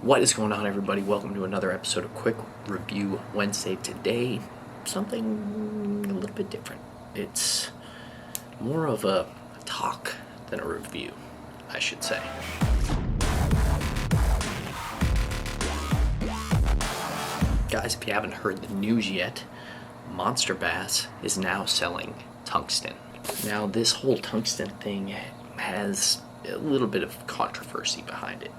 What is going on, everybody? Welcome to another episode of Quick Review Wednesday. Today, something a little bit different. It's more of a talk than a review, I should say. Guys, if you haven't heard the news yet, Monsterbass is now selling tungsten. Now, this whole tungsten thing has a little bit of controversy behind it.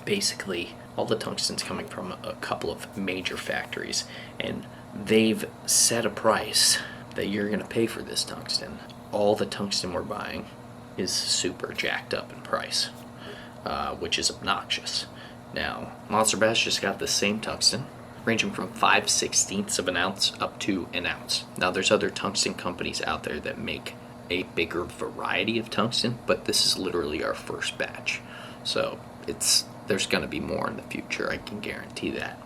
Basically, all the tungsten's coming from a couple of major factories, and they've set a price that you're going to pay for this tungsten. All the tungsten we're buying is super jacked up in price, which is obnoxious. Now, Monsterbass just got the same tungsten, ranging from 5/16 of an ounce up to an ounce. Now, there's other tungsten companies out there that make a bigger variety of tungsten, but this is literally our first batch. So there's going to be more in the future, I can guarantee that.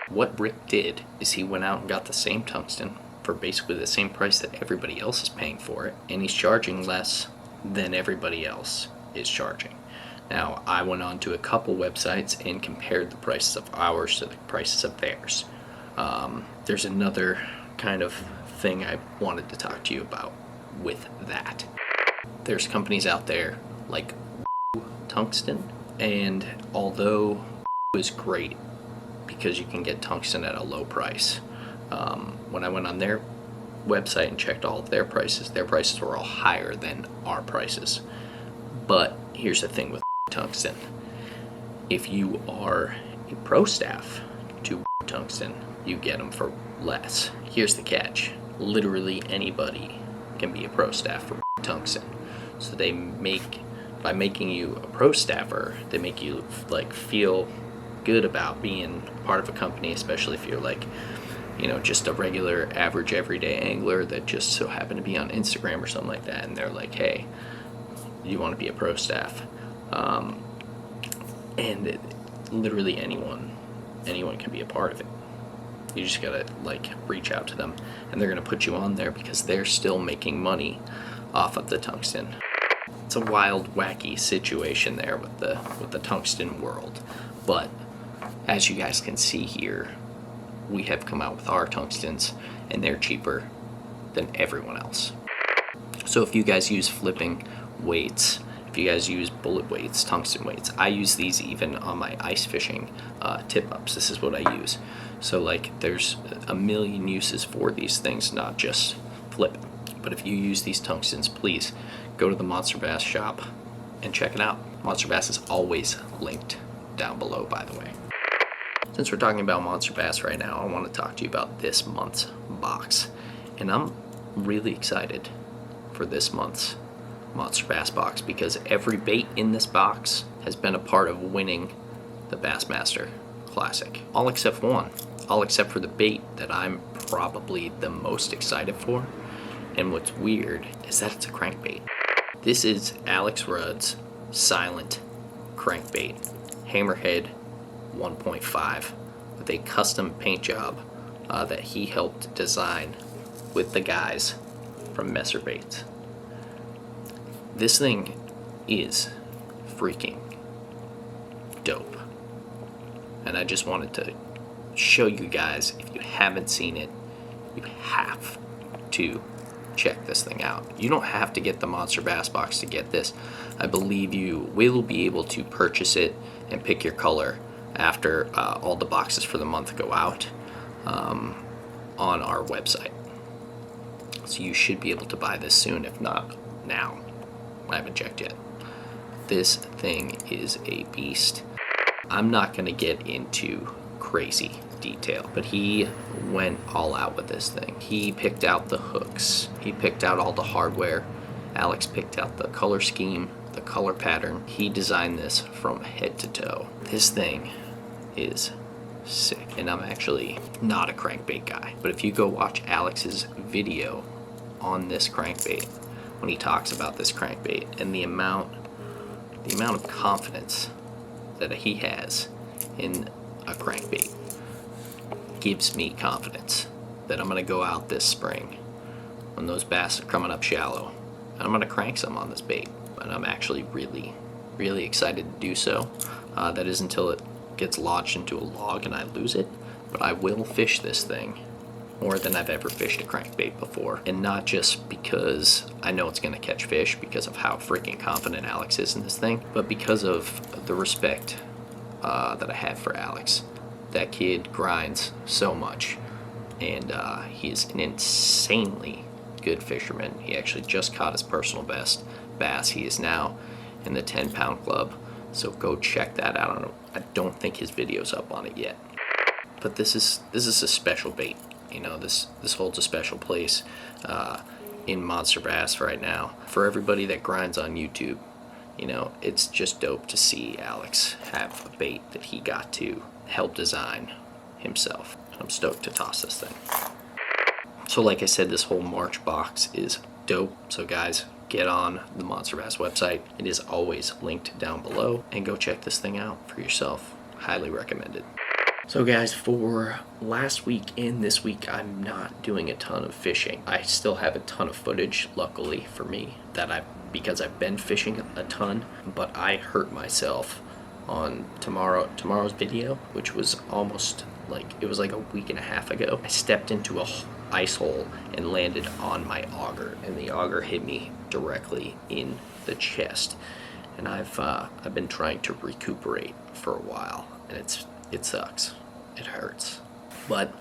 What Rick did is he went out and got the same tungsten for basically the same price that everybody else is paying for it, and he's charging less than everybody else is charging. Now, I went on to a couple websites and compared the prices of ours to the prices of theirs. There's another kind of thing I wanted to talk to you about with that. There's companies out there like Tungsten, and although it was great because you can get tungsten at a low price, when I went on their website and checked all of their prices were all higher than our prices. But here's the thing with tungsten: if you are a pro staff to tungsten, you get them for less. Here's the catch: literally anybody can be a pro staff for tungsten. So they make, by making you a pro staffer, they make you like feel good about being part of a company, especially if you're like, you know, just a regular average everyday angler that just so happened to be on Instagram or something like that, and they're like, hey, you want to be a pro staff? And literally anyone can be a part of it. You just gotta like reach out to them, and they're gonna put you on there because they're still making money off of the tungsten. It's a wild, wacky situation there with the tungsten world. But as you guys can see here, we have come out with our tungstens, and they're cheaper than everyone else. So if you guys use flipping weights, if you guys use bullet weights, tungsten weights, I use these even on my ice fishing tip-ups. This is what I use. So like there's a million uses for these things, not just flip. But if you use these tungstens, please go to the Monsterbass shop and check it out. Monsterbass is always linked down below, by the way. Since we're talking about Monsterbass right now, I want to talk to you about this month's box. And I'm really excited for this month's Monsterbass box because every bait in this box has been a part of winning the Bassmaster Classic. All except one. All except for the bait that I'm probably the most excited for. And what's weird is that it's a crankbait. This is Alex Rudd's silent crankbait, Hammerhead 1.5, with a custom paint job that he helped design with the guys from Messer Baits. This thing is freaking dope, and I just wanted to show you guys, if you haven't seen it, you have to check this thing out. You don't have to get the Monsterbass box to get this. I believe you will be able to purchase it and pick your color after all the boxes for the month go out on our website. So you should be able to buy this soon, if not now. I haven't checked yet. This thing is a beast. I'm not going to get into crazy detail, but he went all out with this thing. He picked out the hooks, he picked out all the hardware, Alex picked out the color scheme, the color pattern. He designed this from head to toe. This thing is sick, and I'm actually not a crankbait guy, but if you go watch Alex's video on this crankbait, when he talks about this crankbait and the amount of confidence that he has in a crankbait gives me confidence that I'm going to go out this spring when those bass are coming up shallow, and I'm going to crank some on this bait. And I'm actually really excited to do so. That is until it gets lodged into a log and I lose it, but I will fish this thing more than I've ever fished a crankbait before. And not just because I know it's gonna catch fish because of how freaking confident Alex is in this thing, but because of the respect that I have for Alex. That kid grinds so much, and he is an insanely good fisherman. He actually just caught his personal best bass. He is now in the 10-pound club, so go check that out. I don't think his video's up on it yet, but this is a special bait. You know, this holds a special place in Monster Bass right now. For everybody that grinds on YouTube, you know, it's just dope to see Alex have a bait that he got to help design himself. I'm stoked to toss this thing. So like I said, this whole March box is dope. So guys, get on the Monster Bass website. It is always linked down below, and go check this thing out for yourself. Highly recommended. So guys, for last week and this week, I'm not doing a ton of fishing. I still have a ton of footage, luckily for me, because I've been fishing a ton, but I hurt myself on tomorrow's video, which was almost like, it was like a week and a half ago. I stepped into a ice hole and landed on my auger, and the auger hit me directly in the chest. And I've been trying to recuperate for a while, and it sucks. It hurts. But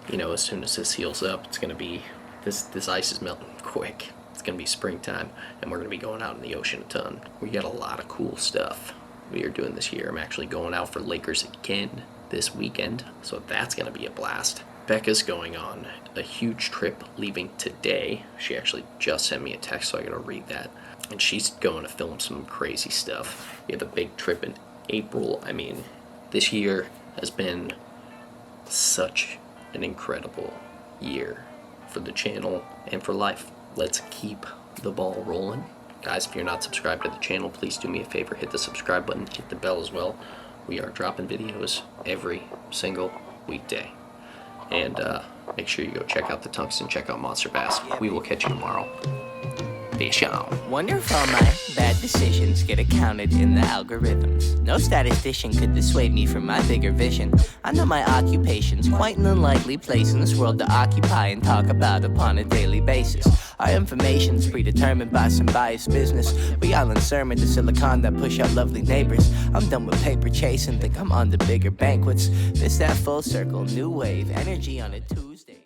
you know, as soon as this heals up, it's gonna be this ice is melting quick. It's gonna be springtime, and we're gonna be going out in the ocean a ton. We got a lot of cool stuff we are doing this year. I'm actually going out for Lakers again this weekend, so that's gonna be a blast. Becca's going on a huge trip leaving today. She actually just sent me a text, so I gotta read that. And she's going to film some crazy stuff. We have a big trip in April. I mean, this year has been such an incredible year for the channel and for life. Let's keep the ball rolling. Guys, if you're not subscribed to the channel, please do me a favor, hit the subscribe button, hit the bell as well. We are dropping videos every single weekday. And make sure you go check out the Tungsten, check out Monster Bass. We will catch you tomorrow. Fish on. Wonder if all my bad decisions get accounted in the algorithms. No statistician could dissuade me from my bigger vision. I know my occupation's quite an unlikely place in this world to occupy and talk about upon a daily basis. Our information's predetermined by some biased business. We all in sermon to Silicon that push out lovely neighbors. I'm done with paper chasing, think I'm on to bigger banquets. This that full circle, new wave, energy on a Tuesday.